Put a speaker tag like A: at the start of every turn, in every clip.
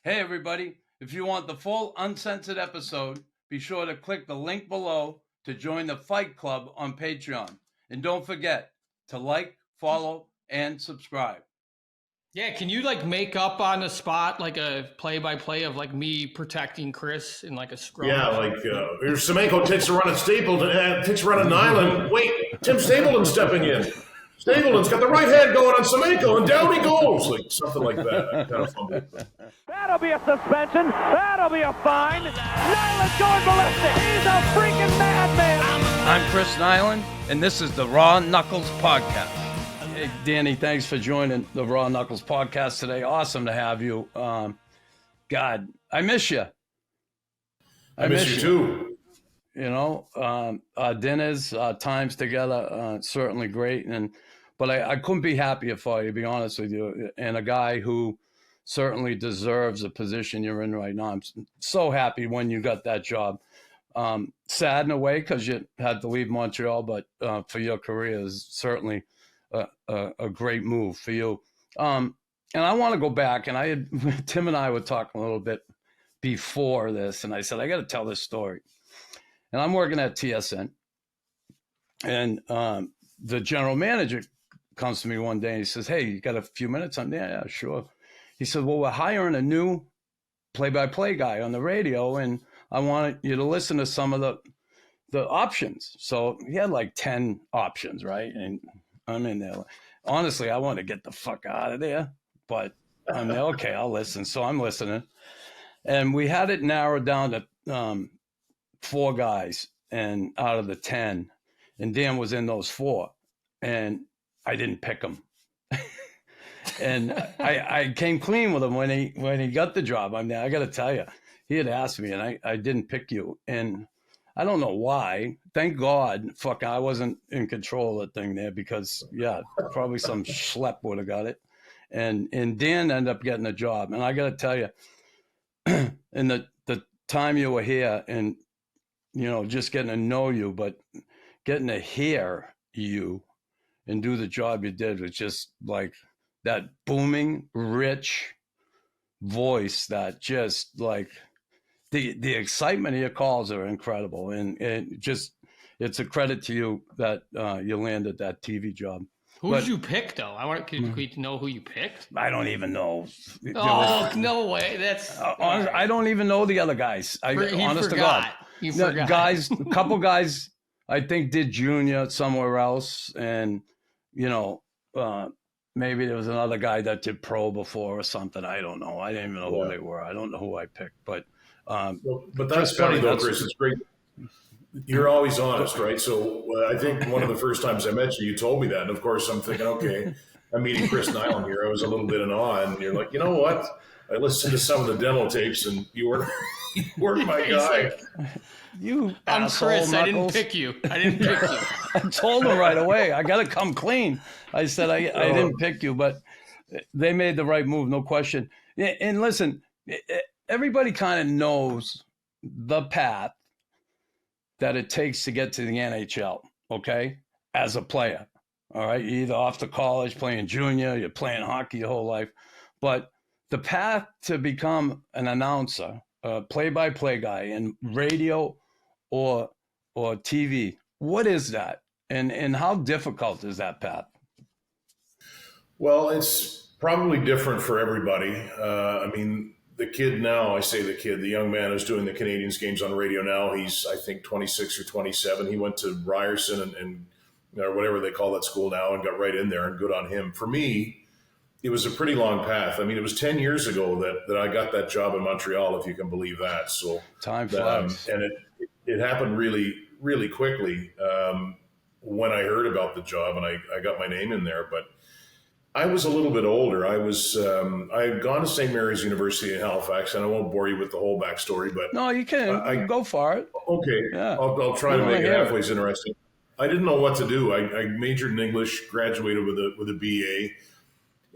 A: Hey, everybody. If you want the full uncensored episode, be sure to click the link below to join the Fight Club on Patreon. And don't forget to like, follow, and subscribe.
B: Yeah, can you make up on the spot a play-by-play of me protecting Chris in a scrum?
C: Yeah, here's Semenko takes a run at Stapleton, takes a run at Nyland. Wait, Tim Stapleton's stepping in. Stapleton's got the right hand going on Semenko, and down he goes. Something like that. I kind of fumbled.
D: That'll be a suspension. That'll be a fine. Nyland's going ballistic. He's a freaking madman.
A: I'm Chris Nyland, and this is the Raw Knuckles Podcast. Hey, Danny, thanks for joining the Raw Knuckles Podcast today. Awesome to have you. God, I miss you.
C: I miss you too.
A: You know, dinners, times together, certainly great. But I couldn't be happier for you, to be honest with you. And a guy who certainly deserves the position you're in right now. I'm so happy when you got that job. Sad in a way because you had to leave Montreal, but for your career is certainly a great move for you. And I want to go back, and Tim and I were talking a little bit before this, and I said, I got to tell this story. And I'm working at TSN, and the general manager comes to me one day and he says, hey, you got a few minutes? I'm there, yeah, sure. He said, well, we're hiring a new play-by-play guy on the radio, and I want you to listen to some of the options. So he had 10 options, right? And I'm in there. Honestly, I want to get the fuck out of there, but I'm there, okay, I'll listen. So I'm listening. And we had it narrowed down to 4 guys and out of the 10. And Dan was in those 4. And I didn't pick him. And I came clean with him when he got the job. I mean, I got to tell you, he had asked me, and I didn't pick you. And I don't know why. Thank God, I wasn't in control of the thing there because, yeah, probably some schlep would have got it. And Dan ended up getting the job. And I got to tell you, in the time you were here, and just getting to know you, but getting to hear you and do the job you did was just that booming, rich voice that just the excitement of your calls are incredible. And it's a credit to you that you landed that TV job.
B: Who did you pick, though? Could we know who you picked?
A: I don't even know.
B: No way. That's
A: I don't even know the other guys. Honest to God.
B: You forgot.
A: Guys, a couple guys I think did junior somewhere else, and maybe there was another guy that did pro before or something. I don't know. I didn't even know who they were. I don't know who I picked, but
C: that's funny though, Chris. It's great. You're always honest, right? So I think one of the first times I met you, you told me that, and of course I'm thinking, okay, I'm meeting Chris Nyland here. I was a little bit in awe, and you're like, you know what? I listened to some of the demo tapes, and you weren't my guy.
B: I'm Chris.
A: Knuckles.
B: I didn't pick you.
A: I told him right away. I got to come clean. I said I didn't pick you, but they made the right move, no question. And listen, everybody kind of knows the path that it takes to get to the NHL, okay, as a player, all right? You're either off to college, playing junior, you're playing hockey your whole life. But the path to become an announcer, a play-by-play guy in radio or TV, what is that? And how difficult is that path?
C: Well, it's probably different for everybody. I mean, the kid now, the young man who's doing the Canadiens games on radio now, he's, I think, 26 or 27. He went to Ryerson and whatever they call that school now and got right in there, and good on him. For me, it was a pretty long path. I mean, it was 10 years ago that I got that job in Montreal, if you can believe that. So
A: time flies.
C: And it happened really, really quickly when I heard about the job and I got my name in there. But I was a little bit older. I had gone to St. Mary's University in Halifax, and I won't bore you with the whole backstory, but
A: no, you can go for it.
C: Okay, yeah. I'll try to make it halfway interesting. I didn't know what to do. I majored in English, graduated with a BA,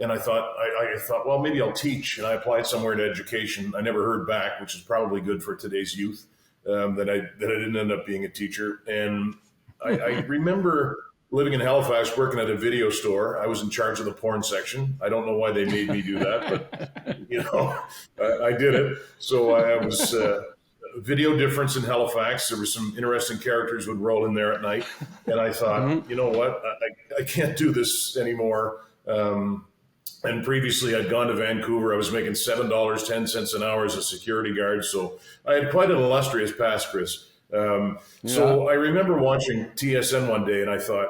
C: and I thought, well, maybe I'll teach. And I applied somewhere to education. I never heard back, which is probably good for today's youth. That I didn't end up being a teacher. And I remember living in Halifax, working at a video store. I was in charge of the porn section. I don't know why they made me do that, but I did it. So I was video difference in Halifax. There were some interesting characters would roll in there at night, and I thought, you know what, I can't do this anymore. And previously, I'd gone to Vancouver. I was making $7.10 an hour as a security guard, so I had quite an illustrious past, Chris. So I remember watching TSN one day, and I thought,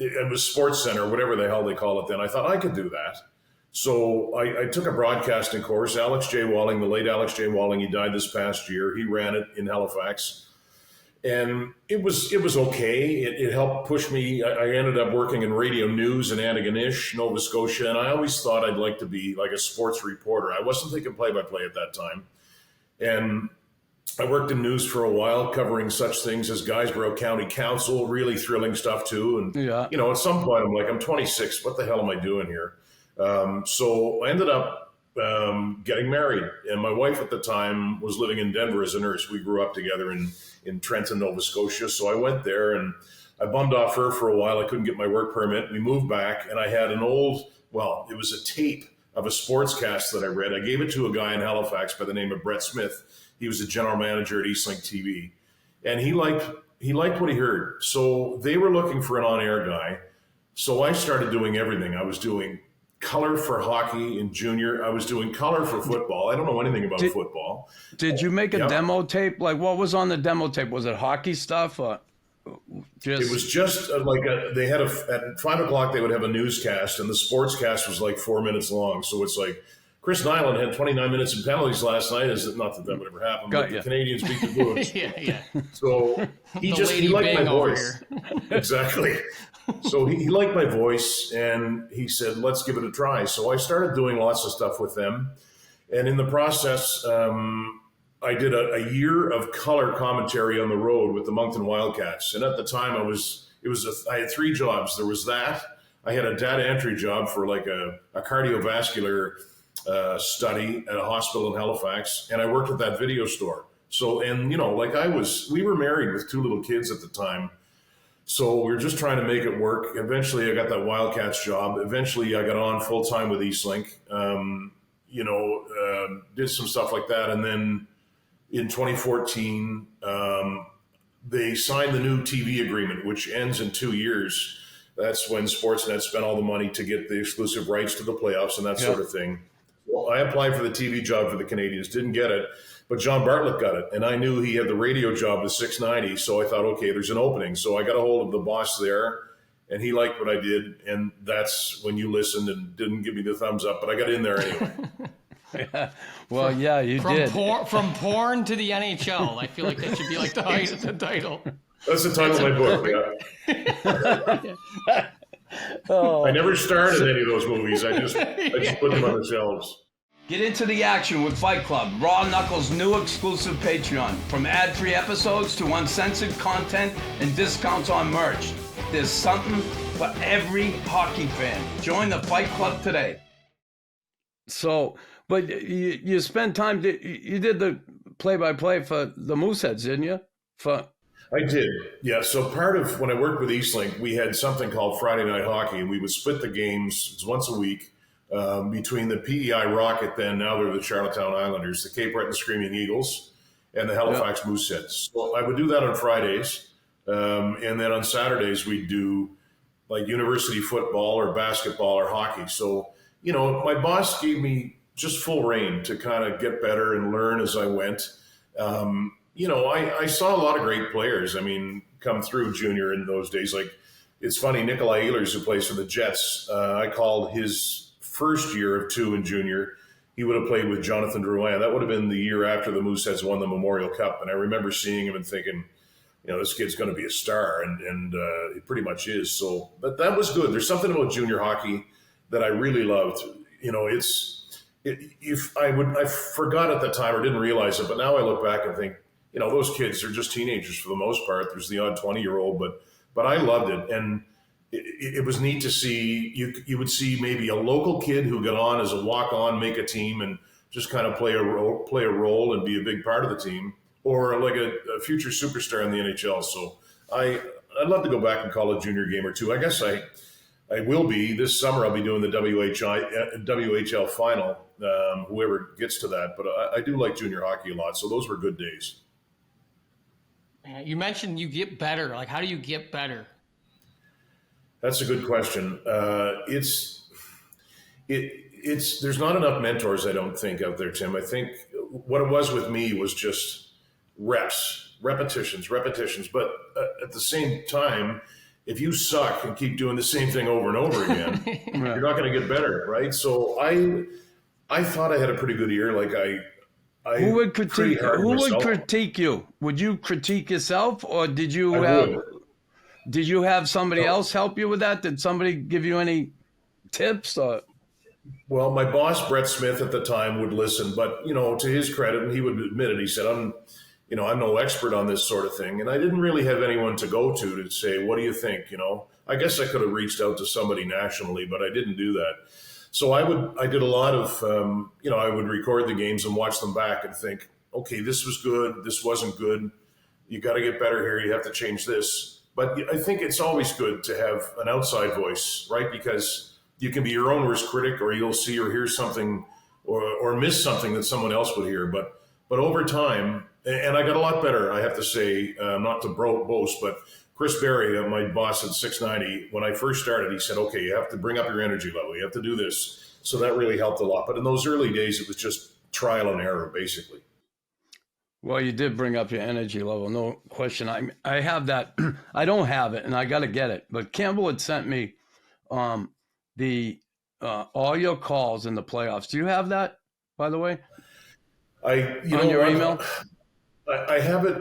C: it was Sports Center, whatever the hell they call it then. I thought I could do that. So I took a broadcasting course. Alex J. Walling, the late Alex J. Walling, he died this past year. He ran it in Halifax. And it was okay. It helped push me. I ended up working in radio news in Antigonish, Nova Scotia, and I always thought I'd like to be like a sports reporter. I wasn't thinking play-by-play at that time. And I worked in news for a while, covering such things as Guysborough County Council, really thrilling stuff too. And, at some point I'm like, I'm 26. What the hell am I doing here? So I ended up getting married. And my wife at the time was living in Denver as a nurse. We grew up together in Trenton, Nova Scotia. So I went there and I bummed off her for a while. I couldn't get my work permit. We moved back and I had it was a tape of a sportscast that I read. I gave it to a guy in Halifax by the name of Brett Smith. He was a general manager at Eastlink TV, and he liked what he heard. So they were looking for an on-air guy. So I started doing everything. I was doing color for hockey in junior. I was doing color for football. I don't know anything about football.
A: Did you make a demo tape? Like, what was on the demo tape? Was it hockey stuff? Or
C: It was just they had at 5 o'clock they would have a newscast, and the sportscast was like 4 minutes long. So it's like, Chris Nyland had 29 minutes in penalties last night. Not that would ever happen, but the Canadians beat the Blues.
B: yeah.
C: So he liked my voice. Exactly. So he liked my voice, and he said, let's give it a try. So I started doing lots of stuff with them. And in the process, I did a year of color commentary on the road with the Moncton Wildcats. And at the time, I had 3 jobs. There was that. I had a data entry job for like a cardiovascular study at a hospital in Halifax, and I worked at that video store. So, and we were married with 2 little kids at the time. So we were just trying to make it work. Eventually I got that Wildcats job. Eventually I got on full time with Eastlink, did some stuff like that. And then in 2014, they signed the new TV agreement, which ends in 2 years. That's when Sportsnet spent all the money to get the exclusive rights to the playoffs and that sort of thing. Well, I applied for the TV job for the Canadians, didn't get it, but John Bartlett got it. And I knew he had the radio job with 690, so I thought, okay, there's an opening. So I got a hold of the boss there, and he liked what I did, and that's when you listened and didn't give me the thumbs up, but I got in there anyway.
A: Well, you did.
B: From porn to the NHL. I feel like that should be like the title.
C: That's the title of my book, yeah. I never started any of those movies. I just put them on the shelves.
A: Get into the action with Fight Club, Raw Knuckles' new exclusive Patreon. From ad-free episodes to uncensored content and discounts on merch. There's something for every hockey fan. Join the Fight Club today. So, but you spent time, you did the play-by-play for the Mooseheads, didn't you?
C: I did, yeah. So part of when I worked with Eastlink, we had something called Friday Night Hockey, and we would split the games once a week between the PEI Rocket, then now they're the Charlottetown Islanders, the Cape Breton Screaming Eagles, and the Halifax Mooseheads. So I would do that on Fridays, and then on Saturdays we'd do like university football or basketball or hockey. So, my boss gave me just full reign to kind of get better and learn as I went. I saw a lot of great players, come through junior in those days. Like, it's funny, Nikolai Ehlers, who plays for the Jets, I called his first year of 2 in junior. He would have played with Jonathan Drouin. That would have been the year after the Mooseheads won the Memorial Cup. And I remember seeing him and thinking, this kid's going to be a star. And he pretty much is. So, but that was good. There's something about junior hockey that I really loved. I forgot at the time or didn't realize it, but now I look back and think, those kids are just teenagers for the most part. There's the odd 20-year-old, but I loved it. And it was neat to see, you would see maybe a local kid who got on as a walk-on, make a team and just kind of play a role and be a big part of the team, or like a future superstar in the NHL. So I I'd love to go back and call a junior game or two. I guess I will be this summer. I'll be doing the WHL final. Whoever gets to that, but I do like junior hockey a lot. So those were good days.
B: You mentioned you get better. Like, how do you get better?
C: That's a good question. There's not enough mentors, I don't think, out there, Tim. I think what it was with me was just repetitions. But at the same time, if you suck and keep doing the same thing over and over again, you're not going to get better, right? So I thought I had a pretty good year. Like
A: who would critique you? Would you critique yourself, or did you have somebody else help you with that? Did somebody give you any tips? Or?
C: Well, my boss, Brett Smith, at the time would listen, but to his credit, and he would admit it, he said, I'm no expert on this sort of thing. And I didn't really have anyone to go to say, what do you think? I guess I could have reached out to somebody nationally, but I didn't do that. So I did a lot of, I would record the games and watch them back and think, okay, this was good. This wasn't good. You got to get better here. You have to change this. But I think it's always good to have an outside voice, right? Because you can be your own worst critic, or you'll see or hear something or miss something that someone else would hear. But over time, and I got a lot better, I have to say, not to boast, but Chris Berry, my boss at 690, when I first started, he said, okay, you have to bring up your energy level. You have to do this. So that really helped a lot. But in those early days, it was just trial and error, basically.
A: Well, you did bring up your energy level, no question. I have that. I don't have it, and I got to get it. But Campbell had sent me all your calls in the playoffs. Do you have that, by the way? On your email?
C: I have it.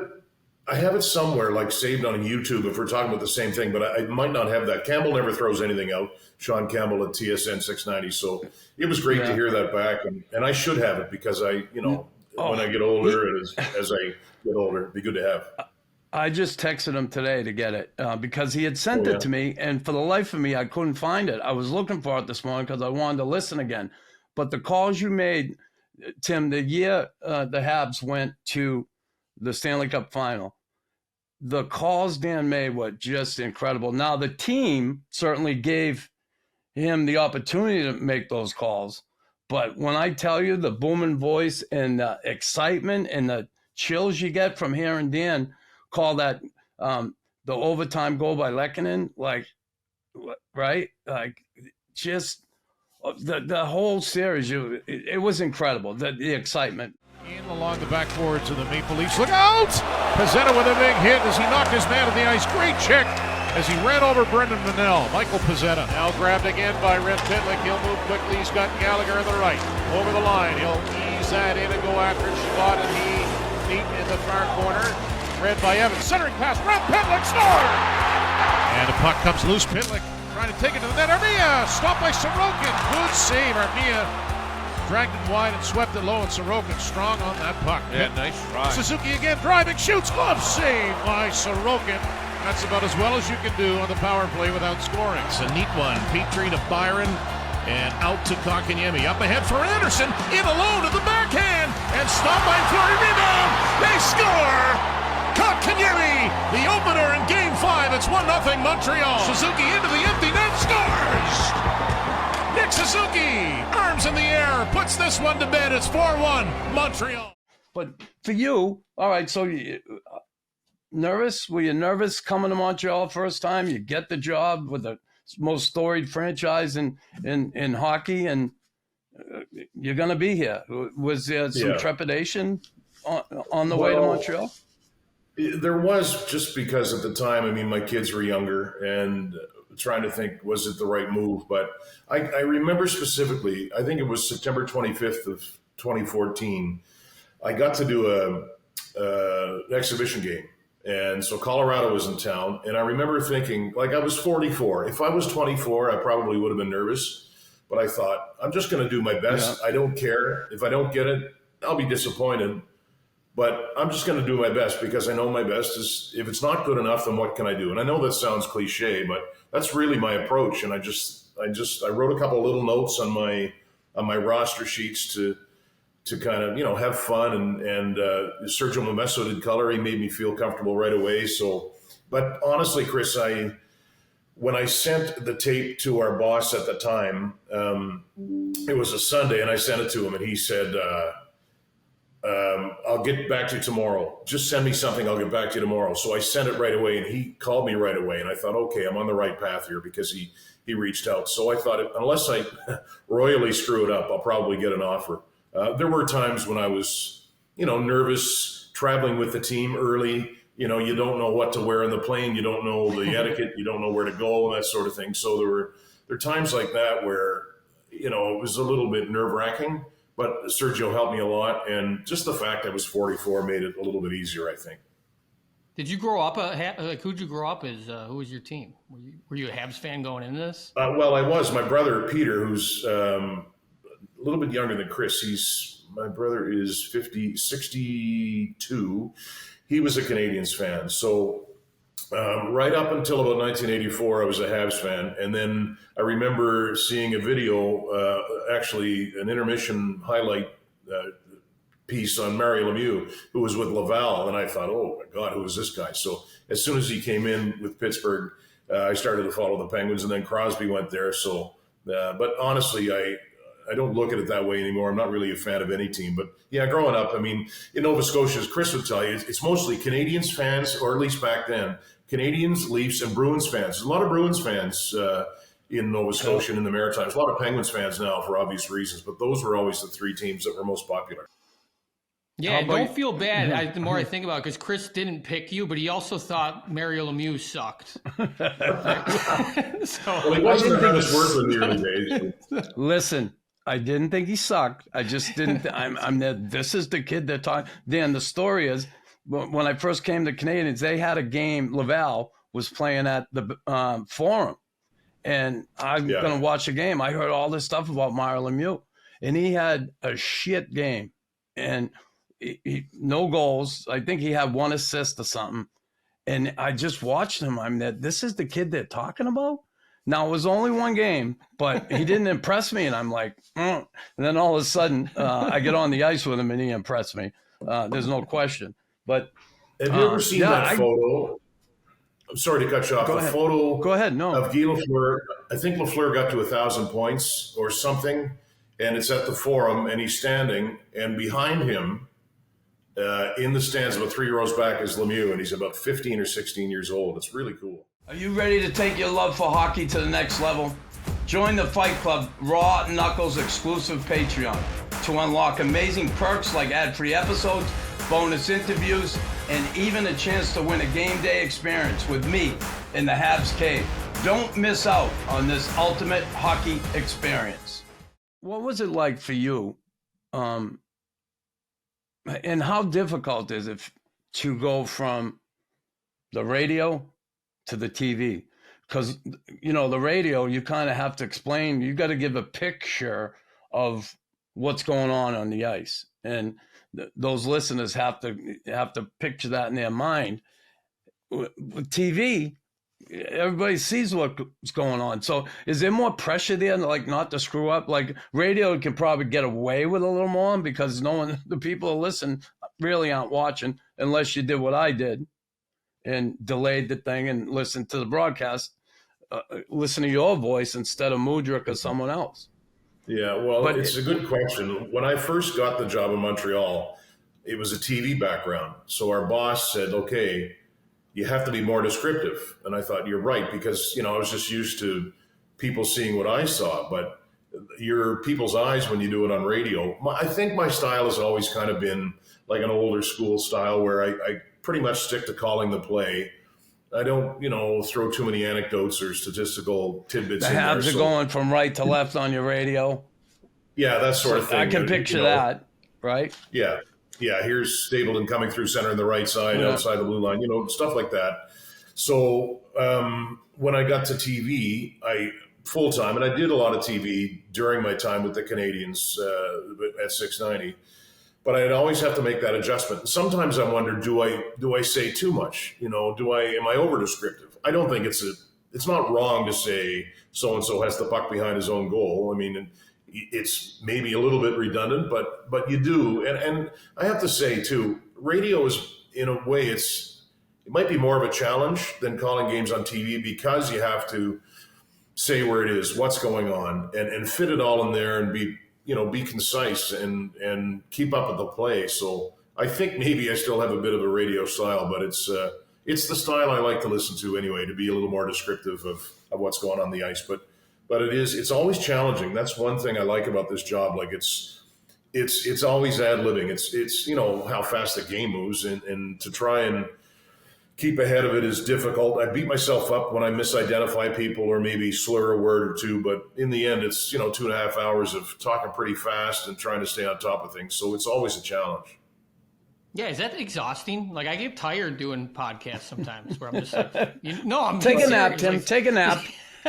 C: I have it somewhere, like saved on YouTube, if we're talking about the same thing, but I might not have that. Campbell never throws anything out. Olshaun Campbell at TSN 690. So it was great to hear that back. And I should have it because when I get older, and as I get older, it'd be good to have.
A: I just texted him today to get it because he had sent it to me. And for the life of me, I couldn't find it. I was looking for it this morning because I wanted to listen again. But the calls you made, Tim, the year the Habs went to the Stanley Cup final, the calls Dan made were just incredible. Now, the team certainly gave him the opportunity to make those calls. But when I tell you the booming voice and the excitement and the chills you get from hearing Dan call that the overtime goal by Lehkonen, right? Like, just the whole series, it was incredible, the excitement.
E: In along the backboards of the Maple Leafs. Look out! Pezzetta with a big hit as he knocked his man to the ice. Great check as he ran over Brendan Manel. Michael Pezzetta now grabbed again by Red Pitlick. He'll move quickly. He's got Gallagher on the right. Over the line. He'll ease that in and go after Shabbat, and he deep in the far corner. Read by Evans. Centering pass. Red Pitlick scored! And the puck comes loose. Pitlick trying to take it to the net. Armia stopped by Sorokin. Good save. Armia dragged it wide and swept it low, and Sorokin strong on that puck.
F: Yeah, nice try.
E: Suzuki again driving, shoots, glove save by Sorokin. That's about as well as you can do on the power play without scoring. It's a neat one. Petrie to Byron and out to Kotkaniemi. Up ahead for Anderson, in alone to the backhand, and stopped by Fleury. Rebound, they score! Kotkaniemi, the opener in Game 5. It's 1-0 Montreal. Suzuki into the empty net, scores! Nick Suzuki, arms in the air, puts this one to bed. It's 4-1 Montreal.
A: But for you, all right, so nervous? Were you nervous coming to Montreal first time? You get the job with the most storied franchise in hockey, and you're going to be here. Was there some trepidation on the way to Montreal?
C: There was, just because at the time, I mean, my kids were younger and trying to think, was it the right move? But I remember specifically, I think it was September 25th of 2014, I got to do an exhibition game. And so Colorado was in town. And I remember thinking, like, I was 44. If I was 24, I probably would have been nervous. But I thought, I'm just going to do my best. Yeah. I don't care. If I don't get it, I'll be disappointed. But I'm just going to do my best, because I know my best is, if it's not good enough, then what can I do? And I know that sounds cliche, but that's really my approach. And I wrote a couple of little notes on my roster sheets to kind of, have fun. And Sergio Momesso did color. He made me feel comfortable right away. So But honestly, Chris, when I sent the tape to our boss at the time, it was a Sunday, and I sent it to him, and he said, I'll get back to you tomorrow. Just send me something. I'll get back to you tomorrow. So I sent it right away, and he called me right away. And I thought, okay, I'm on the right path here because he reached out. So I thought, unless I royally screw it up, I'll probably get an offer. There were times when I was, nervous traveling with the team early. You don't know what to wear on the plane. You don't know the etiquette. You don't know where to go, that sort of thing. So there were times like that where, it was a little bit nerve-wracking. But Sergio helped me a lot, and just the fact I was 44 made it a little bit easier, I think.
B: Did you grow up who'd you grow up as? Who was your team? Were you a Habs fan going into this?
C: Well, I was. My brother Peter, who's a little bit younger than Chris. My brother is 62. He was a Canadiens fan, so. Right up until about 1984, I was a Habs fan. And then I remember seeing a video, actually an intermission highlight piece on Mario Lemieux, who was with Laval. And I thought, oh, my God, who is this guy? So as soon as he came in with Pittsburgh, I started to follow the Penguins. And then Crosby went there. So, but honestly, I don't look at it that way anymore. I'm not really a fan of any team. But, yeah, growing up, in Nova Scotia, as Chris would tell you, it's mostly Canadiens fans, or at least back then, Canadiens, Leafs, and Bruins fans. There's a lot of Bruins fans in Nova Scotia and in the Maritimes. A lot of Penguins fans now for obvious reasons, but those were always the three teams that were most popular.
B: Yeah, don't feel bad the more I think about it, because Chris didn't pick you, but he also thought Mario Lemieux sucked.
C: Well, he wasn't the hardest worker in the early days.
A: Listen, I didn't think he sucked. I just didn't. This is the kid that taught. Dan, the story is, when I first came to Canadiens, they had a game. Laval was playing at the Forum, and I'm going to watch a game. I heard all this stuff about Mario Lemieux, and he had a shit game, and no goals. I think he had one assist or something, and I just watched him. This is the kid they're talking about. Now, it was only one game, but he didn't impress me, and I'm like, And then all of a sudden, I get on the ice with him, and he impressed me. There's no question. But
C: have you ever seen that photo? I'm sorry to cut you off. Photo
A: Go ahead. No.
C: Of Guy Lafleur. I think Lafleur got to 1,000 points or something, and it's at the Forum, and he's standing, and behind him, in the stands about 3 rows back, is Lemieux, and he's about 15 or 16 years old. It's really cool.
A: Are you ready to take your love for hockey to the next level? Join the Fight Club Raw Knuckles exclusive Patreon to unlock amazing perks like ad-free episodes, bonus interviews, and even a chance to win a game day experience with me in the Habs Cave. Don't miss out on this ultimate hockey experience. What was it like for you? And how difficult is it to go from the radio to the TV? Because, the radio, you kind of have to explain, you got to give a picture of what's going on the ice. And those listeners have to picture that in their mind. With TV, everybody sees what's going on. So is there more pressure there, like not to screw up? Like radio can probably get away with a little more because the people who listen really aren't watching unless you did what I did and delayed the thing and listened to the broadcast, listen to your voice instead of Mudryk or someone else.
C: Yeah, well, it's a good question. When I first got the job in Montreal, it was a TV background. So our boss said, okay, you have to be more descriptive. And I thought, you're right, because, I was just used to people seeing what I saw. But your people's eyes when you do it on radio, I think my style has always kind of been like an older school style where I pretty much stick to calling the play. I don't, throw too many anecdotes or statistical tidbits in there.
A: The Habs are going from right to left on your radio.
C: Yeah, that sort of thing.
A: I can picture that, right?
C: Yeah. Here's Stapleton coming through center on the right side, outside the blue line, stuff like that. So when I got to TV, full time, and I did a lot of TV during my time with the Canadiens at 690. But I'd always have to make that adjustment. Sometimes I wonder, do I say too much? Am I over descriptive? I don't think it's not wrong to say so-and-so has the puck behind his own goal. I mean, it's maybe a little bit redundant, but you do. And I have to say too, radio is, in a way, it's it might be more of a challenge than calling games on TV because you have to say where it is, what's going on, and fit it all in there and be concise and keep up with the play. So I think maybe I still have a bit of a radio style, but it's the style I like to listen to anyway, to be a little more descriptive of what's going on the ice. But it's always challenging. That's one thing I like about this job. Like it's always ad-libbing. It's how fast the game moves, and to try and keep ahead of it is difficult. I beat myself up when I misidentify people or maybe slur a word or two, but in the end, it's 2.5 hours of talking pretty fast and trying to stay on top of things. So it's always a challenge.
B: Yeah, is that exhausting? Like, I get tired doing podcasts sometimes where I'm just like, I'm
A: take
B: being
A: a nap,
B: serious.
A: Tim.
B: Like,
A: take a nap.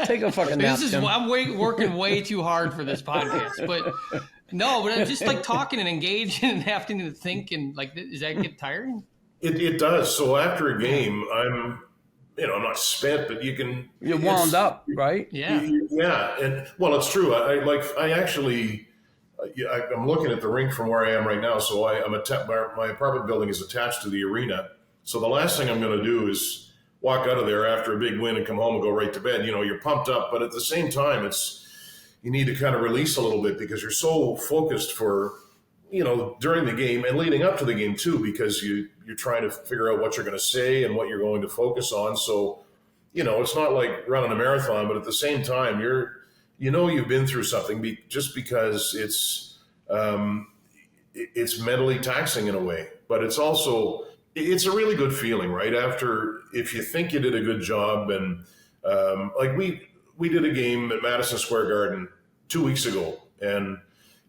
A: Take a fucking nap, Tim.
B: I'm working way too hard for this podcast, but I'm just like talking and engaging and having to think, and like, does that get tiring?
C: It does. So after a game, I'm not spent, but you're
A: wound up, right?
B: Yeah.
C: Yeah. And well, it's true. I'm looking at the rink from where I am right now. So my apartment building is attached to the arena. So the last thing I'm going to do is walk out of there after a big win and come home and go right to bed. You're pumped up, but at the same time, you need to kind of release a little bit because you're so focused for, during the game and leading up to the game too, because you're trying to figure out what you're going to say and what you're going to focus on. So, it's not like running a marathon, but at the same time, you've been through something just because it's mentally taxing in a way, but it's a really good feeling, right? If you think you did a good job, and like we did a game at Madison Square Garden 2 weeks ago, and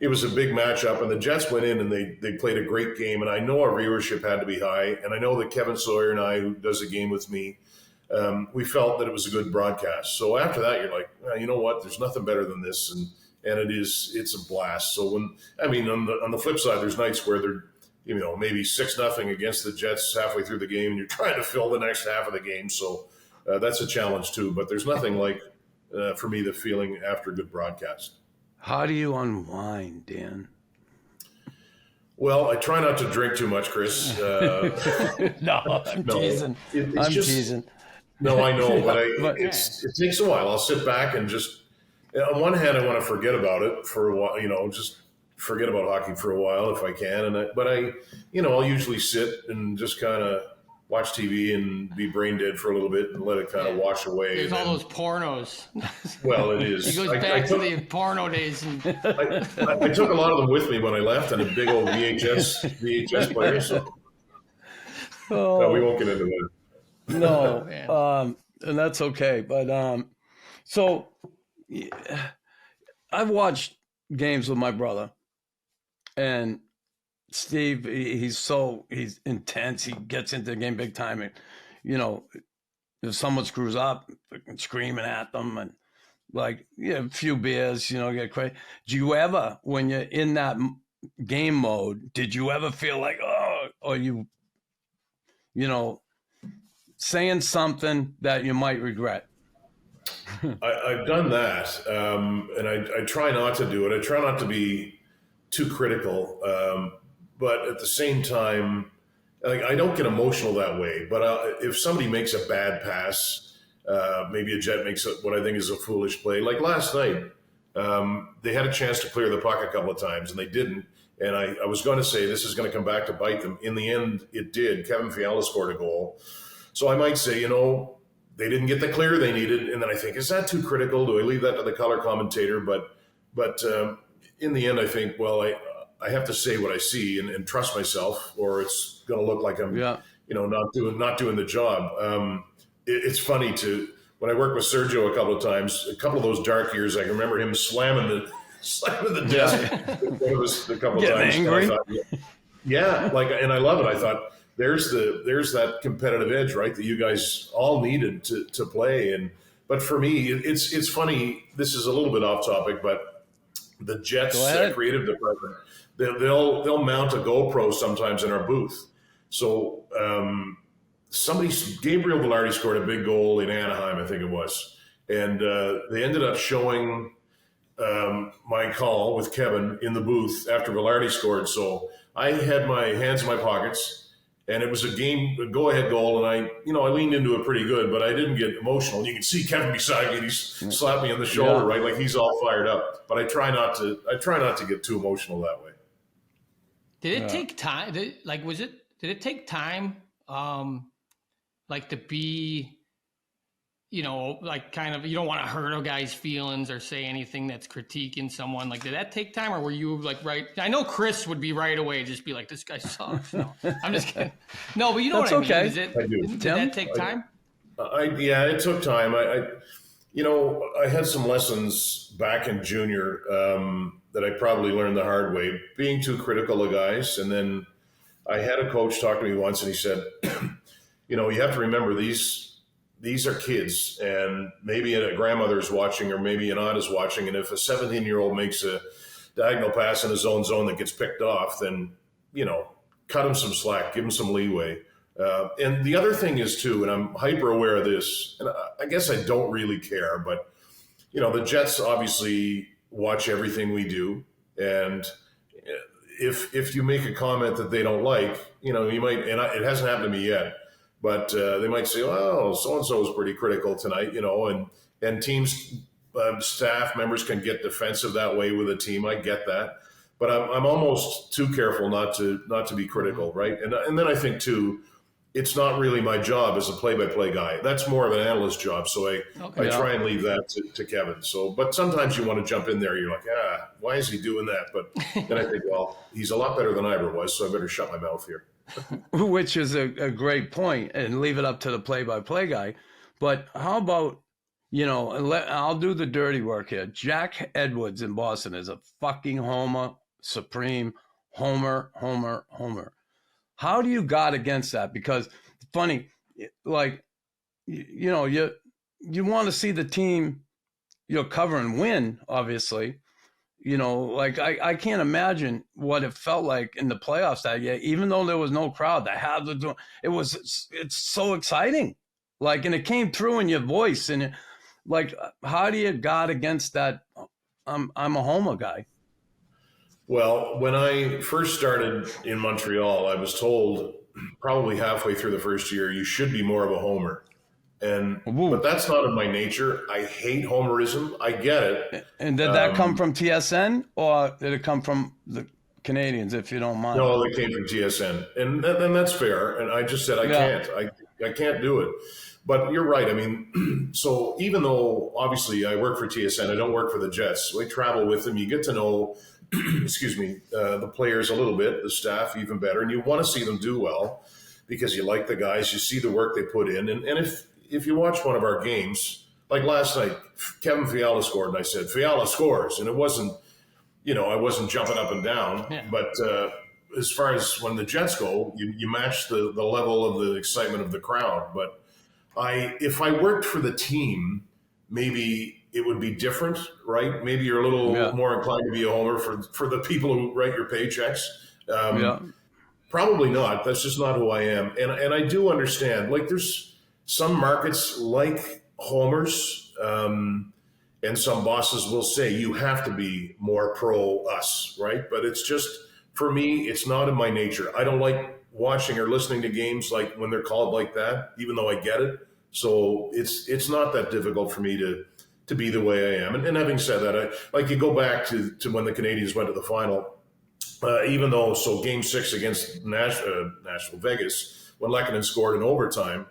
C: it was a big matchup, and the Jets went in and they played a great game, and I know our viewership had to be high, and I know that Kevin Sawyer and I, who does the game with me, we felt that it was a good broadcast. So after that, you're like, you know what? There's nothing better than this, and it's a blast. So on the flip side, there's nights where they're maybe 6-0 against the Jets halfway through the game, and you're trying to fill the next half of the game. So that's a challenge too. But there's nothing like for me the feeling after a good broadcast.
A: How do you unwind, Dan?
C: Well, I try not to drink too much, Chris.
A: No, I'm teasing. I'm teasing.
C: No, I know, but it takes a while. I'll sit back and just, on one hand, I want to forget about it for a while, just forget about hockey for a while if I can. But I'll usually sit and just kind of watch TV and be brain dead for a little bit and let it kind of wash away.
B: There's all those pornos.
C: Well, it is.
B: He goes back to the porno days. And
C: I took a lot of them with me when I left, and a big old VHS player. So no, we won't get into that.
A: No, and that's okay. But so I've watched games with my brother, and Steve, he's intense. He gets into the game big time. And, if someone screws up, freaking screaming at them, and a few beers, get crazy. Do you ever, when you're in that game mode, did you ever feel like, or you, saying something that you might regret?
C: I've done that, and I try not to do it. I try not to be too critical. But at the same time, I don't get emotional that way. But if somebody makes a bad pass, maybe a Jet makes what I think is a foolish play. Like last night, they had a chance to clear the puck a couple of times, and they didn't. And I was going to say this is going to come back to bite them. In the end, it did. Kevin Fiala scored a goal. So I might say, they didn't get the clear they needed. And then I think, is that too critical? Do I leave that to the color commentator? But in the end, I think, well, I have to say what I see and trust myself, or it's going to look like I'm, not doing the job. It's funny when I worked with Sergio a couple of times, a couple of those dark years, I can remember him slamming the desk. It was a couple of times.
A: Angry.
C: And I love it. I thought there's that competitive edge, right, that you guys all needed to play. But for me, it's funny. This is a little bit off topic, but the Jets creative department, they'll mount a GoPro sometimes in our booth. So Gabriel Velarde scored a big goal in Anaheim, I think it was, and they ended up showing my call with Kevin in the booth after Velarde scored. So I had my hands in my pockets, And it was a go-ahead goal, and I leaned into it pretty good, but I didn't get emotional. You can see Kevin beside me, and he's slapped me on the shoulder, right? Like he's all fired up. But I try not to get too emotional that way.
B: Did it take time? Did it take time, to be, kind of, you don't want to hurt a guy's feelings or say anything that's critiquing someone. Like, did that take time, or were you right? I know Chris would be right away, just be like, this guy sucks. No, I'm just kidding. No, but you know
A: That's
B: what I mean.
A: okay.
B: Did that take time?
C: Yeah, it took time. I had some lessons back in junior that I probably learned the hard way, being too critical of guys. And then I had a coach talk to me once, and he said, you have to remember these are kids, and maybe a grandmother's watching, or maybe an aunt is watching. And if a 17-year-old makes a diagonal pass in his own zone that gets picked off, then, cut him some slack, give him some leeway. And the other thing is too, and I'm hyper aware of this, and I guess I don't really care, but the Jets obviously watch everything we do. And if you make a comment that they don't like, you might, and it hasn't happened to me yet, but they might say, well, so-and-so is pretty critical tonight, and teams, staff members can get defensive that way with a team. I get that. But I'm almost too careful not to be critical, right? And then I think, too, it's not really my job as a play-by-play guy. That's more of an analyst job, so I try and leave that to Kevin. So, but sometimes you want to jump in there. You're like, why is he doing that? But then I think, well, he's a lot better than I ever was, so I better shut my mouth here.
A: Which is a great point, and leave it up to the play-by-play guy. But how about, I'll do the dirty work here. Jack Edwards in Boston is a fucking homer, supreme homer. How do you guard against that? Because funny, like, you want to see the team you're covering win, obviously. I can't imagine what it felt like in the playoffs that year, even though there was no crowd. It's so exciting. Like, and it came through in your voice, and how do you guard against that? I'm a homer guy.
C: Well, when I first started in Montreal, I was told probably halfway through the first year, you should be more of a homer. But that's not in my nature. I hate homerism. I get it.
A: And did that come from TSN, or did it come from the Canadians, if you don't mind?
C: No, they came from TSN. And that's fair. And I just said, I can't do it. But you're right. I mean, so even though obviously I work for TSN, I don't work for the Jets. So I travel with them. You get to know the players a little bit, the staff even better, and you want to see them do well because you like the guys, you see the work they put in. And if you watch one of our games, like last night, Kevin Fiala scored, and I said, Fiala scores. And it wasn't, I wasn't jumping up and down. Yeah. But as far as when the Jets go, you match the level of the excitement of the crowd. But if I worked for the team, maybe it would be different, right? Maybe you're a little more inclined to be a homer for the people who write your paychecks. Probably not. That's just not who I am. And I do understand, like, there's some markets like homers, and some bosses will say you have to be more pro us, right? But it's just, for me, it's not in my nature. I don't like watching or listening to games like when they're called like that, even though I get it. So it's not that difficult for me to be the way I am. And having said that, you go back to when the Canadians went to the final, even though, Game 6 against Nashville, Vegas, when Lehkonen scored in overtime,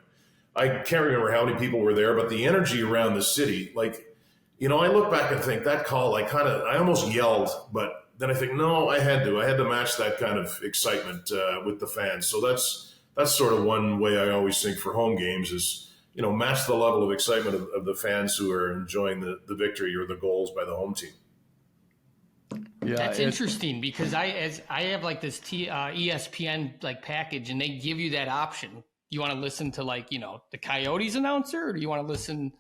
C: I can't remember how many people were there, but the energy around the city, I look back and think that call, I almost yelled, but then I think, no, I had to match that kind of excitement with the fans. So that's sort of one way I always think for home games is, match the level of excitement of the fans who are enjoying the victory or the goals by the home team.
B: Yeah, that's interesting because I have this ESPN package, and they give you that option. You want to listen to the Coyotes announcer, or do you want to listen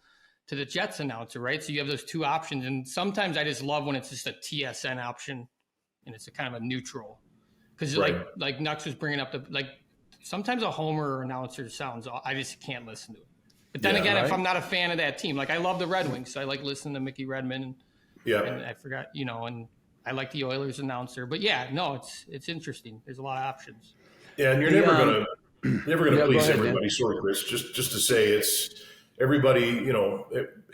B: to the Jets announcer, right? So you have those two options, and sometimes I just love when it's just a TSN option, and it's a kind of a neutral. Because like Nux was bringing up sometimes a homer announcer sounds, I just can't listen to it. But then again, if I'm not a fan of that team, I love the Red Wings, so I like listening to Mickey Redmond. And I forgot, and I like the Oilers announcer. But it's interesting. There's a lot of options.
C: Yeah, and you're never never going to
A: Yeah, go
C: please
A: ahead, Dan.
C: everybody. Sorry, Chris. Just to say, it's everybody. You know,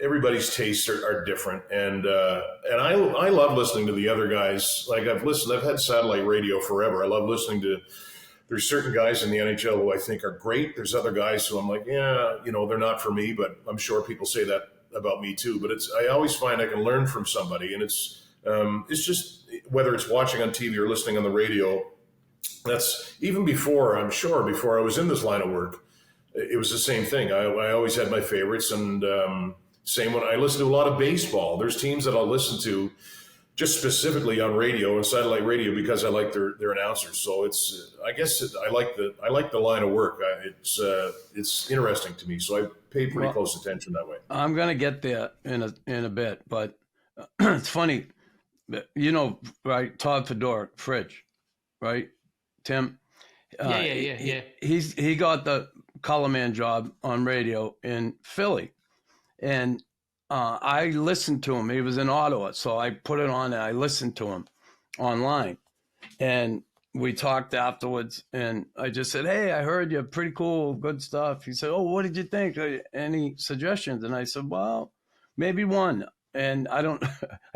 C: everybody's tastes are different, and I love listening to the other guys. Like I've had satellite radio forever. I love listening to. There's certain guys in the NHL who I think are great. There's other guys who I'm like, yeah, you know, they're not for me. But I'm sure people say that about me too. But I always find I can learn from somebody, and it's just whether it's watching on TV or listening on the radio. That's even before I was in this line of work, it was the same thing. I always had my favorites, and same when I listen to a lot of baseball. There's teams that I'll listen to just specifically on radio and satellite radio because I like their announcers. So I like the line of work. It's interesting to me. So I pay pretty close attention that way.
A: I'm gonna get there in a bit, but it's funny, you know, right? Todd Fedor, Fridge, right? Tim.
B: Yeah.
A: He got the color man job on radio in Philly, and I listened to him. He was in Ottawa, so I put it on and I listened to him online. And we talked afterwards, and I just said, hey, I heard you. Pretty cool, good stuff. He said, oh, what did you think? Any suggestions? And I said, well, maybe one. And I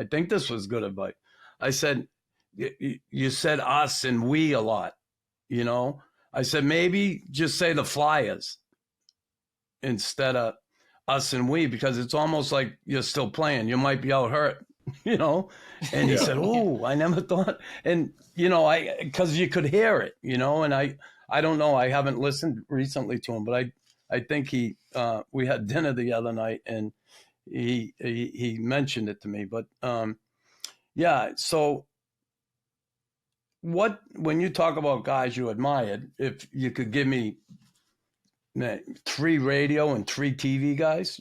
A: think this was good advice. I said, you said us and we a lot, you know? I said, maybe just say the Flyers instead of us and we, because it's almost like you're still playing. You might be out hurt, you know? And he said, oh, I never thought. And, you know, because you could hear it, you know? And I don't know. I haven't listened recently to him, but I think we had dinner the other night and he mentioned it to me. But, yeah, so when you talk about guys you admired, if you could give me 3 radio and 3 TV guys.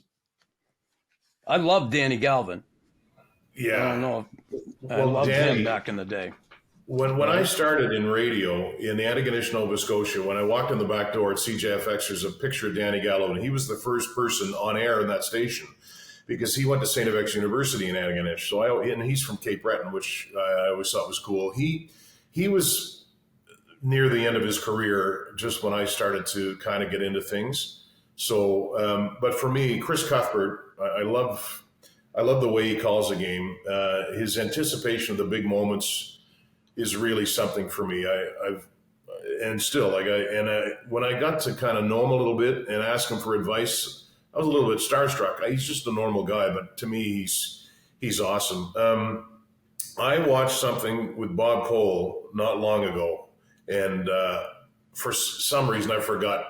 A: I love Danny Galvin.
C: Yeah.
A: I don't know. I loved him back in the day.
C: When I started in radio in Antigonish, Nova Scotia, when I walked in the back door at CJFX, there's a picture of Danny Galvin. He was the first person on air in that station because he went to St. FX University in Antigonish. And he's from Cape Breton, which I always thought was cool. He was near the end of his career, just when I started to kind of get into things. So, but for me, Chris Cuthbert, I love the way he calls the game. His anticipation of the big moments is really something for me. When I got to kind of know him a little bit and ask him for advice, I was a little bit starstruck. He's just a normal guy, but to me, he's awesome. I watched something with Bob Cole not long ago. And for some reason, I forgot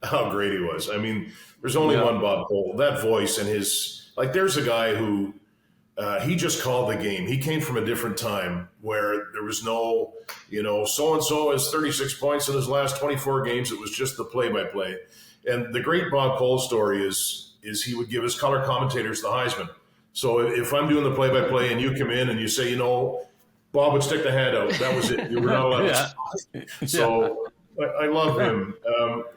C: how great he was. I mean, there's only one Bob Cole. That voice and there's a guy who he just called the game. He came from a different time where there was no, you know, so-and-so has 36 points in his last 24 games. It was just the play-by-play. And the great Bob Cole story is he would give his color commentators the Heisman. So if I'm doing the play-by-play and you come in and you say, you know, Bob would stick the hand out. That was it. You were not allowed to. So I love him.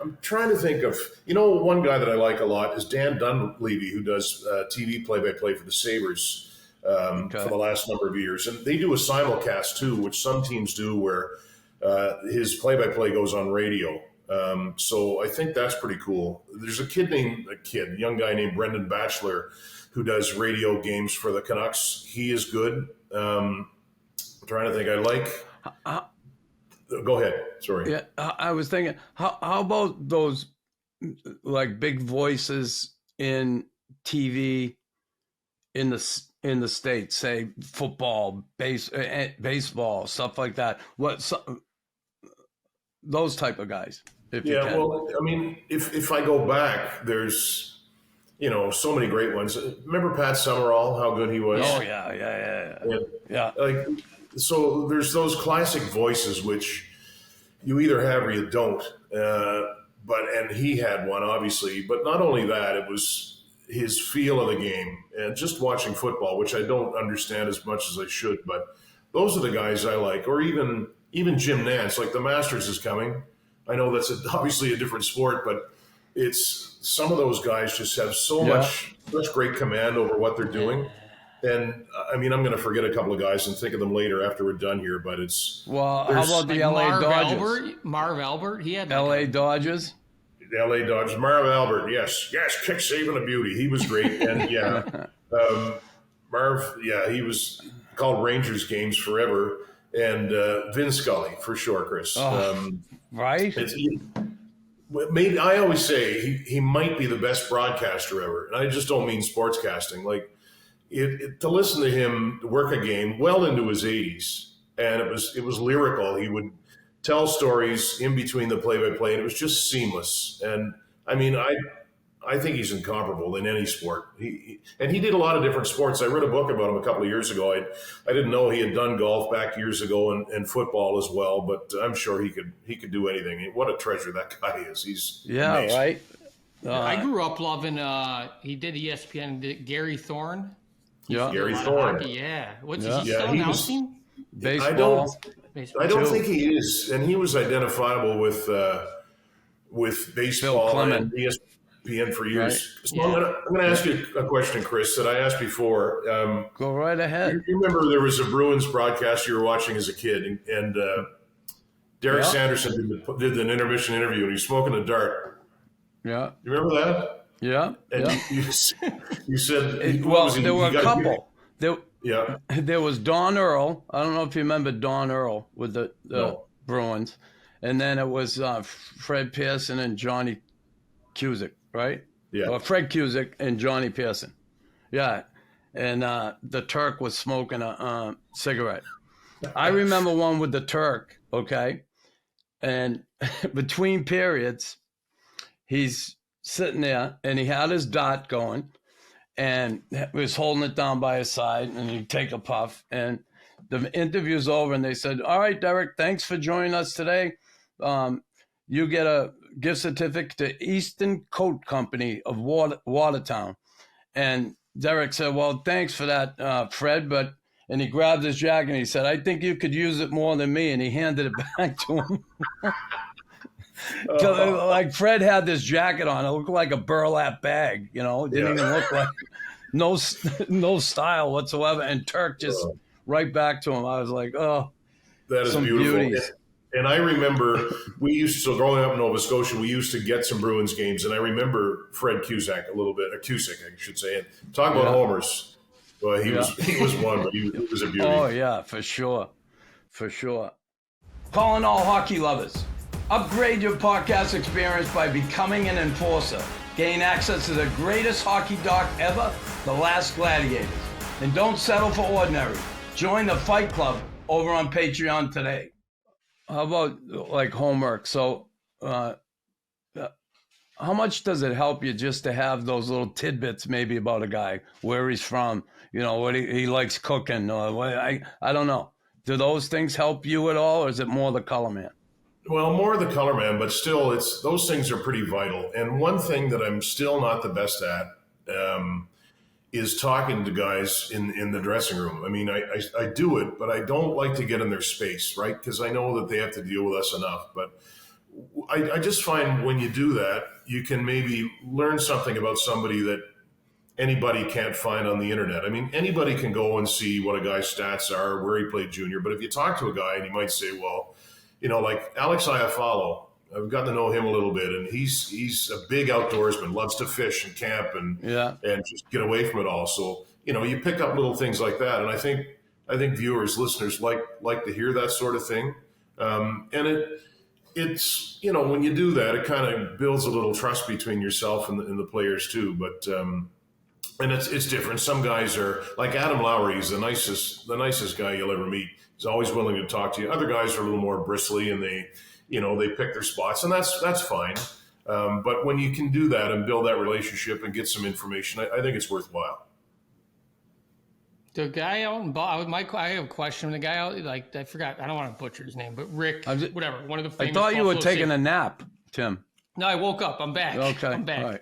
C: I'm trying to think of, you know, one guy that I like a lot is Dan Dunleavy, who does TV play-by-play for the Sabres for the last number of years. And they do a simulcast too, which some teams do, where his play-by-play goes on radio. So I think that's pretty cool. There's a young guy named Brendan Batchelor, who does radio games for the Canucks. He is good. I'm trying to think. Go ahead. Sorry.
A: Yeah, I was thinking, how about those like big voices in TV in the States, say football, baseball, stuff like that? Those type of guys.
C: Well, I mean, if I go back, there's, you know, so many great ones. Remember Pat Summerall, how good he was?
A: Oh yeah.
C: Like, so there's those classic voices which you either have or you don't. And he had one, obviously. But not only that, it was his feel of the game and just watching football, which I don't understand as much as I should. But those are the guys I like. Or even Jim Nantz, like the Masters is coming. I know that's obviously a different sport, but it's some of those guys just have such great command over what they're doing. And I mean, I'm going to forget a couple of guys and think of them later after we're done here. But
A: how about the LA Dodgers?
B: Marv Albert, he had
A: LA Dodgers.
C: The LA Dodgers. Marv Albert, yes, kick saving a beauty. He was great, and Marv, he was called Rangers games forever, and Vin Scully for sure, Chris.
A: Right.
C: Maybe I always say he might be the best broadcaster ever, and I just don't mean sportscasting. Like to listen to him work a game well into his 80s, and it was lyrical. He would tell stories in between the play-by-play, and it was just seamless. And I mean, I think he's incomparable in any sport. He did a lot of different sports. I read a book about him a couple of years ago. I didn't know he had done golf back years ago and football as well, but I'm sure he could do anything. What a treasure that guy is. He's amazing.
A: Right.
B: I grew up loving. He did ESPN. Gary Thorne.
C: Gary Thorne.
B: What's he still announcing?
A: Baseball.
C: I don't think he is, and he was identifiable with baseball and ESPN for years. Right. So I'm going to ask you a question, Chris, that I asked before.
A: Go right ahead.
C: You remember there was a Bruins broadcast you were watching as a kid, and Derek Sanderson did an intermission interview, and he was smoking a dart.
A: Yeah.
C: You remember that?
A: Yeah.
C: And you said
A: there were a couple. There was Don Earl. I don't know if you remember Don Earl with the Bruins. And then it was Fred Pearson and Johnny Cusick, right?
C: Yeah.
A: Or Fred Cusick and Johnny Pearson. Yeah. And the Turk was smoking a cigarette. I remember one with the Turk, okay? And between periods, he's sitting there and he had his dot going. And was holding it down by his side, and he'd take a puff. And the interview's over, and they said, "All right, Derek, thanks for joining us today. You get a gift certificate to Eastern Coat Company of Watertown." And Derek said, "Well, thanks for that, Fred." And he grabbed his jacket, and he said, "I think you could use it more than me." And he handed it back to him. Like Fred had this jacket on, it looked like a burlap bag, It didn't even look like no style whatsoever. And Turk just right back to him. I was like, oh,
C: that is beautiful. Beauties. And I remember growing up in Nova Scotia, we used to get some Bruins games, and I remember Fred Cusick a little bit, or Cusick, I should say. And talk about homers. Well, he was one, but he was a beauty.
A: Oh yeah, for sure. Calling all hockey lovers. Upgrade your podcast experience by becoming an enforcer. Gain access to the greatest hockey doc ever, The Last Gladiators. And don't settle for ordinary. Join the Fight Club over on Patreon today. How about like homework? So how much does it help you just to have those little tidbits maybe about a guy, where he's from, what he likes cooking, or what, I don't know. Do those things help you at all, or is it more the color man?
C: Well, more the color man, but still, those things are pretty vital. And one thing that I'm still not the best at is talking to guys in the dressing room. I mean, I do it, but I don't like to get in their space, right? Because I know that they have to deal with us enough. But I just find when you do that, you can maybe learn something about somebody that anybody can't find on the internet. I mean, anybody can go and see what a guy's stats are, where he played junior. But if you talk to a guy and he might say, well, like Alex Iafallo, I've gotten to know him a little bit, and he's a big outdoorsman, loves to fish and camp and just get away from it all. So, you pick up little things like that. And I think viewers, listeners like to hear that sort of thing. And it's when you do that, it kind of builds a little trust between yourself and the players too. But, and it's different. Some guys are like Adam Lowry. He's the nicest guy you'll ever meet. He's always willing to talk to you. Other guys are a little more bristly, and they pick their spots, and that's fine. But when you can do that and build that relationship and get some information, I think it's worthwhile.
B: The guy out in I have a question. The guy out, I forgot. I don't want to butcher his name, but Rick, whatever. One of the famous.
A: I thought you were taking a nap, Tim.
B: No, I woke up. I'm back.
A: Okay,
B: I'm back.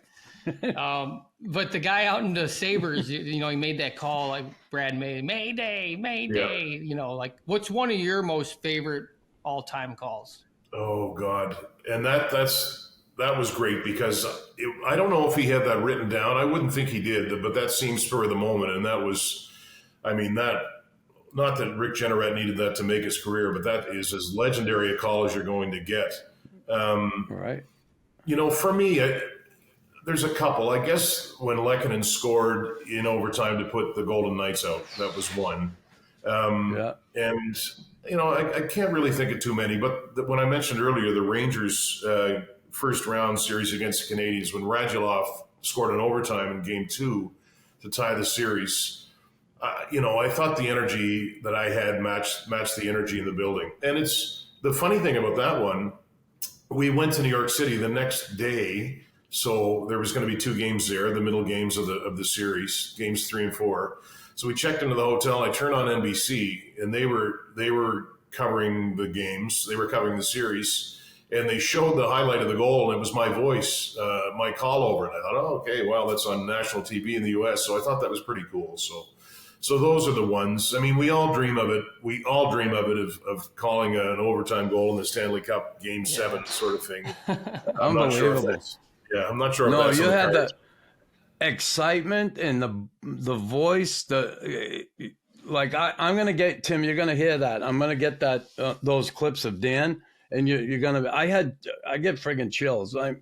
A: All right.
B: But the guy out in the Sabres, he made that call like Brad made, Mayday. Yeah. What's one of your most favorite all-time calls?
C: Oh God. And that was great because I don't know if he had that written down. I wouldn't think he did, but that seemed spur of the moment. And that was I mean, not that Rick Jeanneret needed that to make his career, but that is as legendary a call as you're going to get.
A: Right.
C: For me, there's a couple. I guess when Lehkonen scored in overtime to put the Golden Knights out, that was one. And, I can't really think of too many. But when I mentioned earlier the Rangers' first round series against the Canadiens, when Radulov scored in overtime in Game 2 to tie the series, I thought the energy that I had matched the energy in the building. And it's the funny thing about that one, we went to New York City the next day. So there was going to be 2 games there, the middle games of the series, games 3 and 4. So we checked into the hotel. I turned on NBC, and they were covering the games. They were covering the series, and they showed the highlight of the goal, and it was my voice, my call over. And I thought, oh, okay, well, that's on national TV in the U.S. So I thought that was pretty cool. So those are the ones. I mean, we all dream of it. We all dream of it, of calling an overtime goal in the Stanley Cup Game 7 sort of thing. I'm not sure if that's. Yeah, I'm not sure.
A: No, you had the excitement and the voice. I'm gonna get Tim. You're gonna hear that. I'm gonna get that those clips of Dan, and you're gonna. I get friggin' chills. Even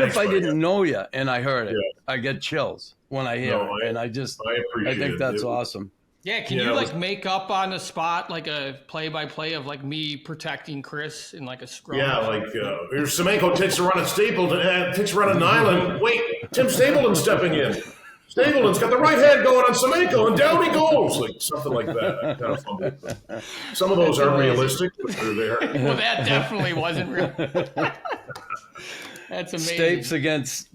A: if I didn't know you and I heard it, I get chills when I hear it, and I think that's awesome.
B: Yeah, can you make up on the spot like a play-by-play of like me protecting Chris in like a scrum?
C: Yeah, here's Semenko takes a run at Stapleton, takes a run at Nyland. Wait, Tim Stapleton's stepping in. Stapleton's got the right hand going on Semenko, and down he goes, like something like that. Kind of fun. Some of those aren't realistic, but they're there.
B: Well, that definitely wasn't real. That's amazing.
A: Stapes against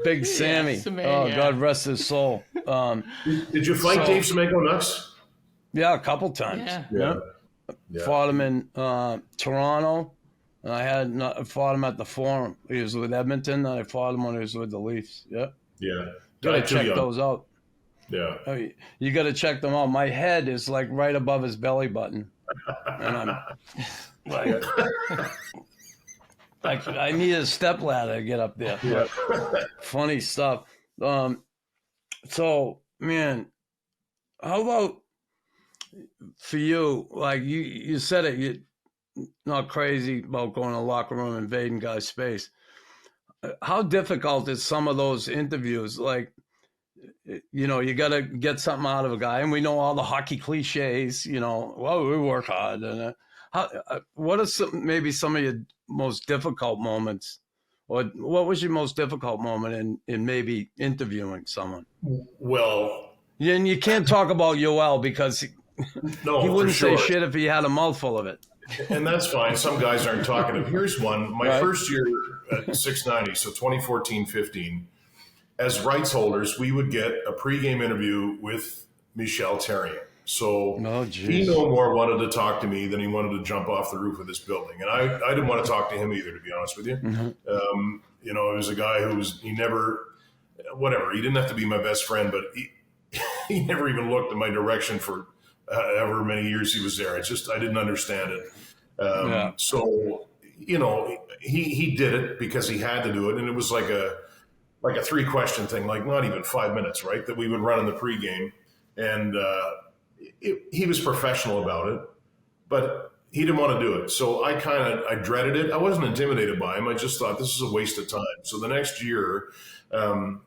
A: Big Sammy. God rest his soul.
C: Did you fight Dave Semenko nuts?
A: Yeah, a couple times. Yeah. Fought him in Toronto. And I fought him at the Forum. He was with Edmonton. And I fought him when he was with the Leafs. Yeah. Gotta check those out.
C: Yeah.
A: You got to check them out. My head is like right above his belly button. And I'm like... I need a step ladder to get up there. Yeah. Funny stuff. So, man, how about for you? Like you said it, you're not crazy about going to the locker room, invading guys' space. How difficult is some of those interviews? Like, you got to get something out of a guy, and we know all the hockey cliches. Well, we work hard, and what are maybe some of your most difficult moments, or what was your most difficult moment in maybe interviewing someone?
C: Well,
A: and you can't talk about Yoel because he wouldn't say shit if he had a mouthful of it.
C: And that's fine. Some guys aren't talkative. Here's one. My first year at 690, so 2014-15, as rights holders, we would get a pregame interview with Michel Therrien. So he no more wanted to talk to me than he wanted to jump off the roof of this building. And I didn't want to talk to him either, to be honest with you. Mm-hmm. It was a guy he didn't have to be my best friend, but he never even looked in my direction for however many years he was there. I didn't understand it. So, he did it because he had to do it. And it was like a 3-question thing, like not even 5 minutes, right? That we would run in the pregame. And, he was professional about it, but he didn't want to do it. So I dreaded it. I wasn't intimidated by him. I just thought this is a waste of time. So the next year, the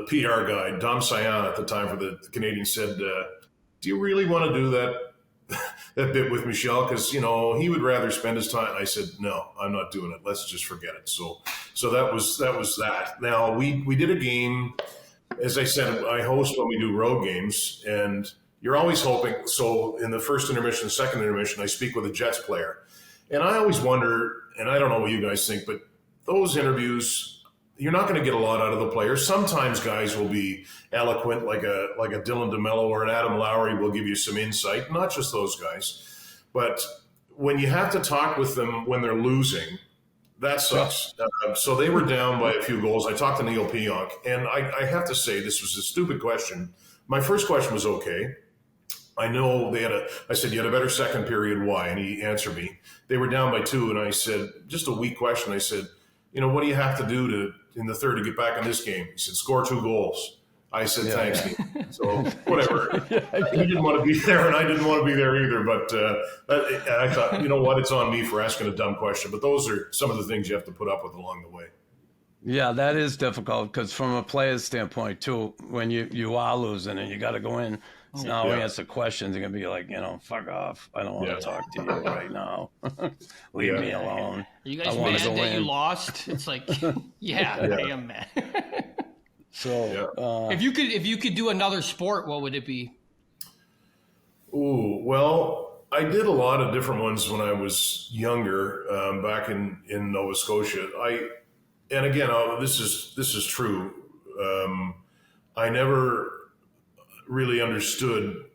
C: PR guy, Dom Sayan at the time for the Canadiens, said, do you really want to do that bit with Michel? Because, he would rather spend his time. I said, no, I'm not doing it. Let's just forget it. So that was that. Now we did a game. As I said, I host when we do road games, and you're always hoping. So in the first intermission, second intermission, I speak with a Jets player. And I always wonder, and I don't know what you guys think, but those interviews, you're not going to get a lot out of the players. Sometimes guys will be eloquent, like a Dylan DeMello or an Adam Lowry will give you some insight, not just those guys. But when you have to talk with them when they're losing, that sucks. So they were down by a few goals. I talked to Neil Pionk, and I have to say this was a stupid question. My first question was okay. I know I said, you had a better second period. Why? And he answered me. They were down by 2. And I said, just a weak question. I said, what do you have to do in the third to get back in this game? He said, score 2 goals. I said, thanks, Dean. So whatever. He didn't want to be there, and I didn't want to be there either. But I thought, you know what? It's on me for asking a dumb question. But those are some of the things you have to put up with along the way.
A: Yeah, that is difficult because from a player's standpoint, too, when you are losing and you got to go in, now answer questions, you're going to be like, fuck off. I don't want to talk to you right now. Leave me alone.
B: Are you guys mad that you lost? It's like, I am mad.
A: So
B: if you could do another sport, what would it be?
C: Ooh, well, I did a lot of different ones when I was younger, back in Nova Scotia. And again, this is true. I never really understood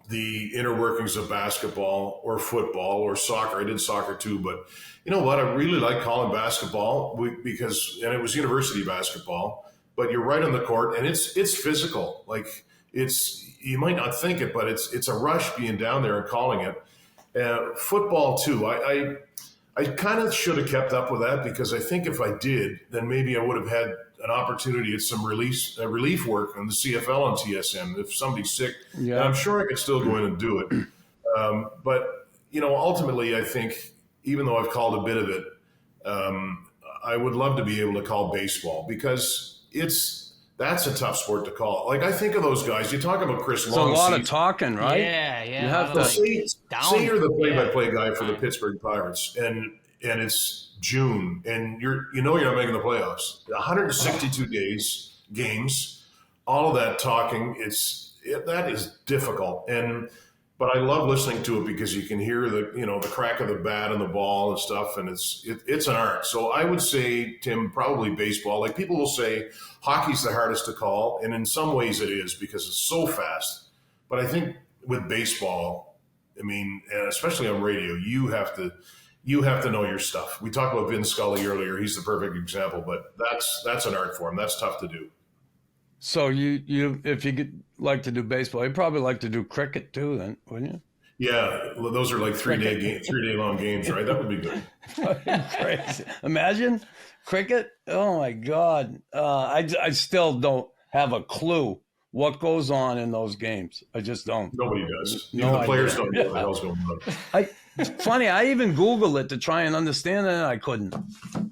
C: the inner workings of basketball or football or soccer. I did soccer too, but you know what? I really like calling basketball because it was university basketball. But you're right on the court, and it's physical. Like you might not think it, but it's a rush being down there and calling it. Football too. I kind of should have kept up with that because I think if I did, then maybe I would have had an opportunity at some relief work on the CFL and TSN. If somebody's sick, I'm sure I could still go in and do it. But ultimately, I think even though I've called a bit of it, I would love to be able to call baseball because that's a tough sport to call. Like I think of those guys. You talk about Chris Long.
A: It's a lot of talking, right?
B: Yeah.
A: You have to
C: say you're the play-by-play guy for the Pittsburgh Pirates, and it's June, and you're not making the playoffs. 162 games, all of that talking. That is difficult, but I love listening to it because you can hear the crack of the bat and the ball and stuff, and it's an art. So I would say, Tim, probably baseball. Like people will say, hockey's the hardest to call, and in some ways it is because it's so fast. But I think with baseball, and especially on radio, you have to know your stuff. We talked about Vin Scully earlier; he's the perfect example. But that's an art form. That's tough to do.
A: So you if you could like to do baseball, you'd probably like to do cricket too, then, wouldn't you?
C: Yeah, those are like 3 day long games, right? That would be good.
A: Crazy. Imagine cricket. Oh my God, I still don't have a clue what goes on in those games. I just don't.
C: Nobody does. Even the players don't know what the hell's going on.
A: It's funny. I even Googled it to try and understand it, and I couldn't.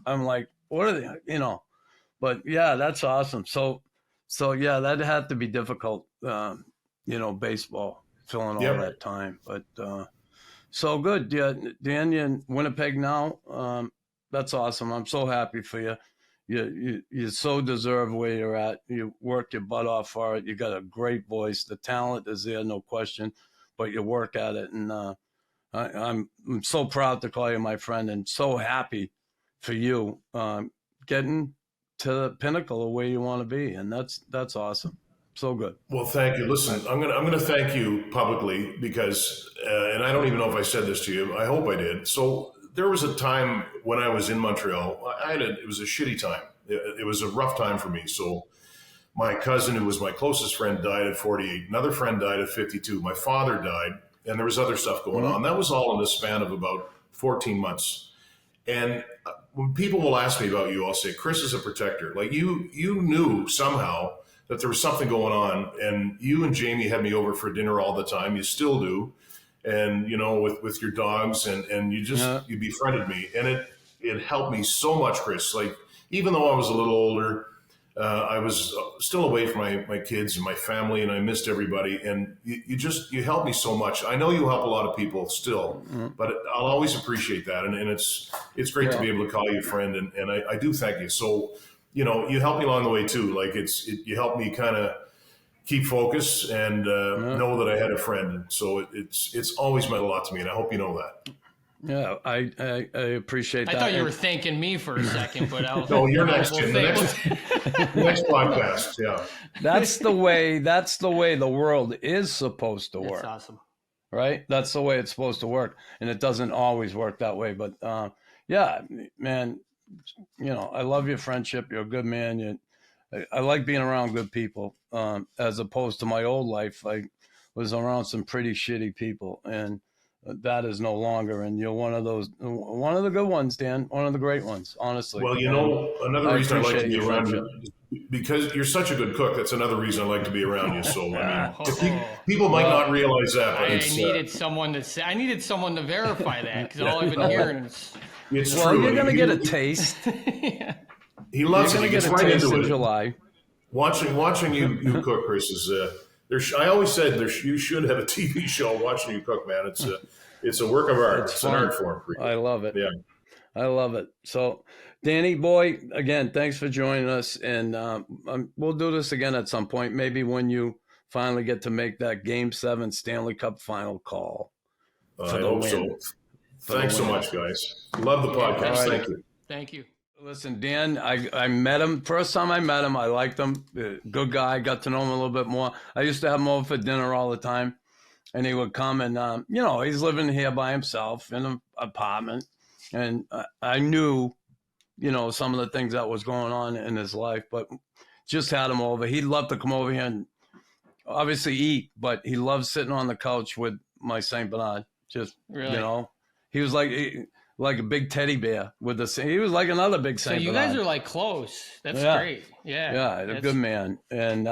A: I'm like, what are they? But yeah, that's awesome. So yeah, that had to be difficult, baseball, filling all that time. But so good. Yeah, Dan, you're in Winnipeg now. That's awesome. I'm so happy for you. You so deserve where you're at. You work your butt off for it. You got a great voice. The talent is there, no question, but you work at it. And I'm so proud to call you my friend and so happy for you getting to the pinnacle of where you want to be, and that's awesome. So good.
C: Well, thank you. Listen, I'm gonna thank you publicly because, and I don't even know if I said this to you. I hope I did. So there was a time when I was in Montreal. It was a shitty time. It was a rough time for me. So my cousin, who was my closest friend, died at 48. Another friend died at 52. My father died, and there was other stuff going on. That was all in the span of about 14 months. And when people will ask me about you, I'll say, Chris is a protector. Like you knew somehow that there was something going on, and you and Jamie had me over for dinner all the time. You still do. And, with your dogs and you befriended me, and it helped me so much, Chris. Like, even though I was a little older, I was still away from my kids and my family, and I missed everybody. And you helped me so much. I know you help a lot of people still, but I'll always appreciate that. And it's great to be able to call you a friend. And I do thank you. So, you helped me along the way too. Like you helped me kind of keep focus and know that I had a friend. So it's always meant a lot to me. And I hope you know that.
A: Yeah, I appreciate that.
B: I thought you were thanking me for a second, but I was
C: no, you're next, Jim. The next podcast, yeah.
A: That's the way the world is supposed to work.
B: That's awesome.
A: Right? That's the way it's supposed to work. And it doesn't always work that way. But yeah, man, I love your friendship. You're a good man. I like being around good people, as opposed to my old life. I was around some pretty shitty people, and that is no longer. And you're one of the good ones, Dan, one of the great ones, honestly.
C: Well, another reason I like to be around you Because you're such a good cook. That's another reason I like to be around you. So I mean, people might not realize that, but
B: I needed someone to say. I needed someone to verify that because all I've been hearing is.
C: it's
A: Well,
C: true.
A: you're gonna get a taste.
C: He loves
A: You're
C: it.
A: gonna
C: He
A: get
C: gets
A: a
C: right
A: taste
C: into
A: in
C: it.
A: July.
C: Watching you cook, Chris, is I always said you should have a TV show watching you cook, man. It's a work of art. It's an art form for you.
A: I love it.
C: Yeah.
A: I love it. So, Danny boy, again, thanks for joining us, and we'll do this again at some point. Maybe when you finally get to make that Game 7 Stanley Cup final call.
C: I hope so. Thanks so much, guys. Love the podcast.
A: Right.
C: Thank you.
B: Thank you.
A: Listen, Dan, I met him. First time I met him, I liked him. Good guy. Got to know him a little bit more. I used to have him over for dinner all the time. And he would come and, he's living here by himself in an apartment. And I knew, some of the things that was going on in his life, but just had him over. He'd love to come over here and obviously eat, but he loves sitting on the couch with my St. Bernard. Just,
B: Really?
A: he was like a big teddy bear with he was like another big St.
B: So you
A: Bernard.
B: guys are like close. That's great. Yeah.
A: Yeah, a good man. And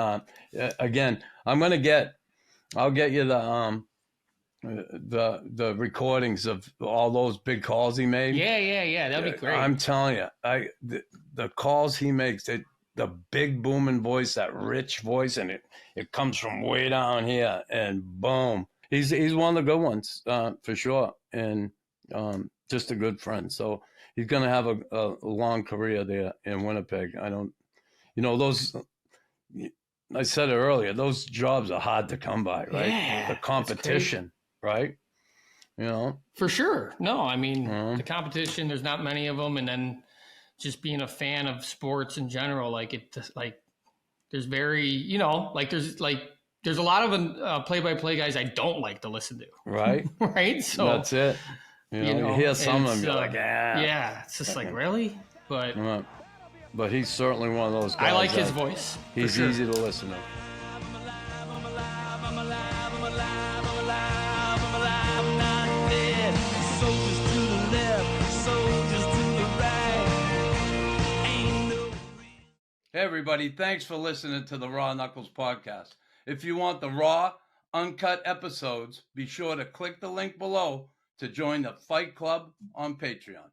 A: again, I'll get you the recordings of all those big calls he made.
B: Yeah. That'd be great.
A: I'm telling you, the calls he makes, the big booming voice, that rich voice, and it comes from way down here, and boom, he's one of the good ones for sure, and just a good friend. So he's gonna have a long career there in Winnipeg. Those. I said it earlier, those jobs are hard to come by, right?
B: Yeah,
A: the competition, right?
B: For sure. No, I mean, the competition, there's not many of them. And then just being a fan of sports in general, there's very, there's a lot of play-by-play guys I don't like to listen to.
A: Right.
B: Right. So
A: that's it. You hear some of them, you're like,
B: yeah, it's just like, really?
A: But he's certainly one of those guys.
B: I like his voice.
A: He's easy to listen to. Hey, everybody. Thanks for listening to the Raw Knuckles podcast. If you want the raw, uncut episodes, be sure to click the link below to join the Fight Club on Patreon.